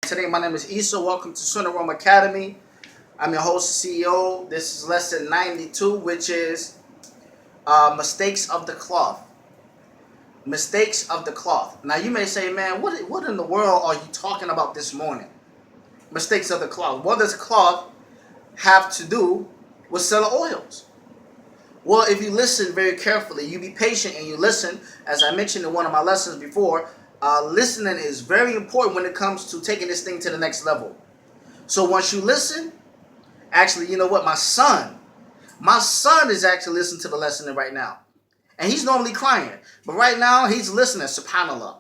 Today, my name is Issa. Welcome to Sunnah Aroma Academy. I'm your host, CEO. This is lesson 92, which is mistakes of the cloth. Mistakes of the cloth. Now, you may say, man, what in the world are you talking about this morning? Mistakes of the cloth. What does cloth have to do with selling oils? Well, if you listen very carefully, you be patient and you listen, as I mentioned in one of my lessons before, listening is very important when it comes to taking this thing to the next level. So once you listen, actually, you know what? My son is actually listening to the lesson right now. And he's normally crying. But right now, he's listening, subhanAllah.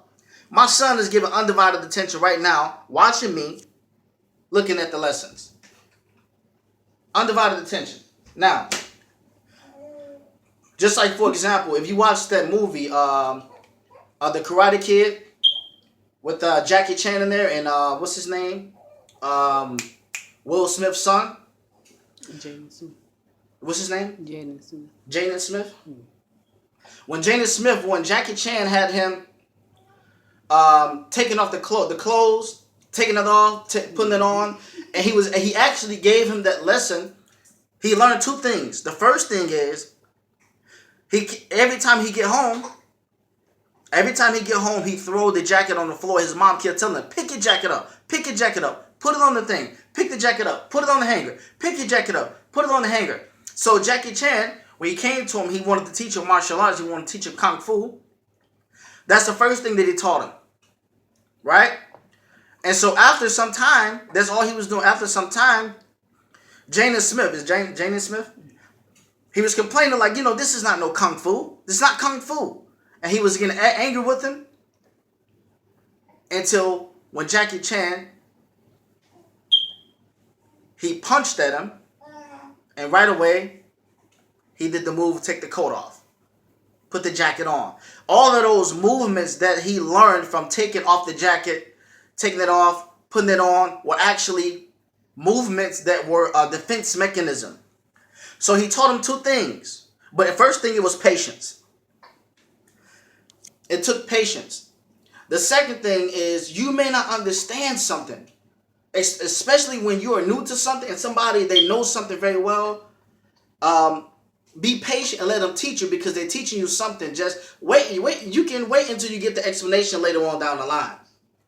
My son is giving undivided attention right now, watching me, looking at the lessons. Undivided attention. Now, just like, for example, if you watch that movie, The Karate Kid, with Jackie Chan in there and what's his name? Will Smith's son. Jaden Smith. What's his name? Jaden Smith. Jaden Smith. When Jackie Chan had him taking off the clothes, taking it off, putting it on, and he actually gave him that lesson. He learned two things. The first thing is every time he get home, he throw the jacket on the floor. His mom kept telling him, pick your jacket up, put it on the thing, pick the jacket up, put it on the hanger, pick your jacket up, put it on the hanger. So Jackie Chan, when he came to him, he wanted to teach him martial arts, he wanted to teach him Kung Fu. That's the first thing that he taught him, right? And so after some time, that's all he was doing. After some time, Jaden Smith, he was complaining like, this is not no Kung Fu. This is not Kung Fu. And he was getting angry with him until when Jackie Chan, he punched at him, and right away, he did the move, take the coat off, put the jacket on. All of those movements that he learned from taking off the jacket, taking it off, putting it on, were actually movements that were a defense mechanism. So he taught him two things. But the first thing, it was patience. It took patience. The second thing is you may not understand something, especially when you are new to something and somebody, they know something very well. Be patient and let them teach you because they're teaching you something. Just wait. You can wait until you get the explanation later on down the line.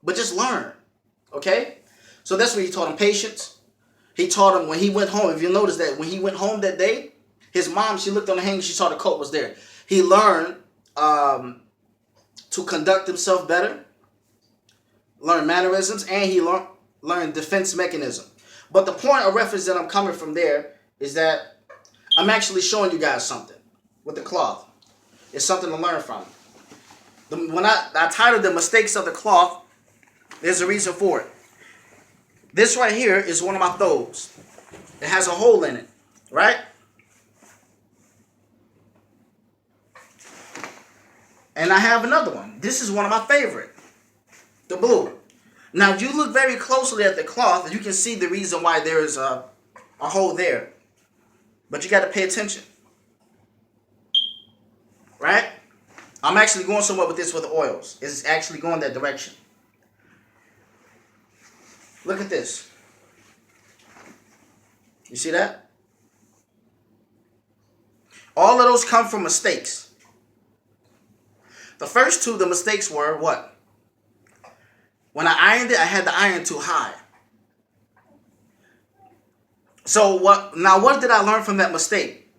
But just learn. Okay? So that's what he taught him, patience. He taught him when he went home. If you notice that when he went home that day, his mom, she looked on the hanger, she saw the coat was there. He learned to conduct himself better, learn mannerisms, and he learned defense mechanism. But the point of reference that I'm coming from there is that I'm actually showing you guys something with the cloth. It's something to learn from. When I titled the mistakes of the cloth, there's a reason for it. This right here is one of my throws. It has a hole in it, right? And I have another one. This is one of my favorite. The blue. Now, if you look very closely at the cloth, you can see the reason why there is a hole there. But you got to pay attention. Right? I'm actually going somewhere with this with the oils. It's actually going that direction. Look at this. You see that? All of those come from mistakes. The first two, the mistakes were what? When I ironed it, I had the iron too high. So what did I learn from that mistake?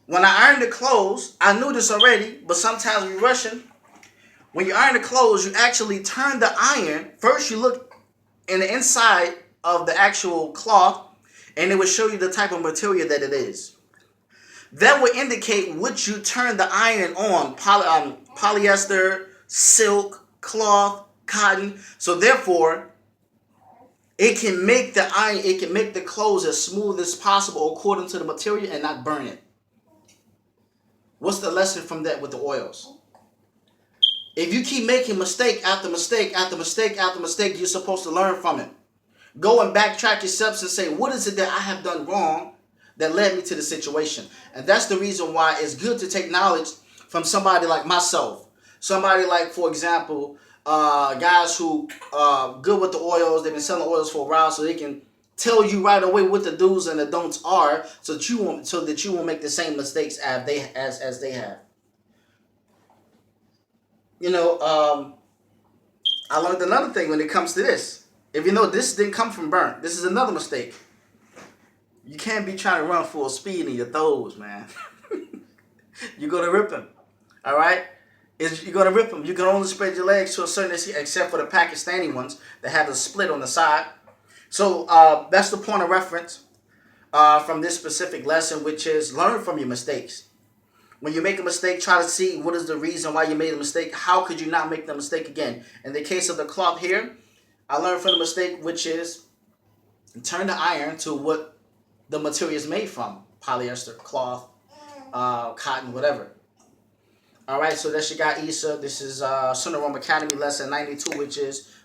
When I ironed the clothes, I knew this already, but sometimes we're rushing. When you iron the clothes, you actually turn the iron. First, you look in the inside of the actual cloth, and it will show you the type of material that it is. That will indicate what you turn the iron on, polyester, silk, cloth, cotton. So therefore, it can make the clothes as smooth as possible according to the material and not burn it. What's the lesson from that with the oils? If you keep making mistake after mistake after mistake after mistake, you're supposed to learn from it. Go and backtrack yourselves and say, what is it that I have done wrong that led me to the situation? And that's the reason why it's good to take knowledge from somebody like myself. Somebody like, for example, guys who good with the oils. They've been selling oils for a while, so they can tell you right away what the do's and the don'ts are, so that you won't make the same mistakes as they have. You know, I learned another thing when it comes to this. If you know this didn't come from burnt, this is another mistake. You can't be trying to run full speed in your throws, man. You're gonna rip them. All right, you're gonna rip them. You can only spread your legs to a certain extent, except for the Pakistani ones that have a split on the side. So that's the point of reference from this specific lesson, which is learn from your mistakes. When you make a mistake, try to see what is the reason why you made a mistake. How could you not make the mistake again? In the case of the cloth here, I learned from the mistake, which is turn the iron to what the material is made from: polyester, cloth, cotton, whatever. All right, so that's your guy Issa. This is Sunnah Aroma Academy lesson 92, which is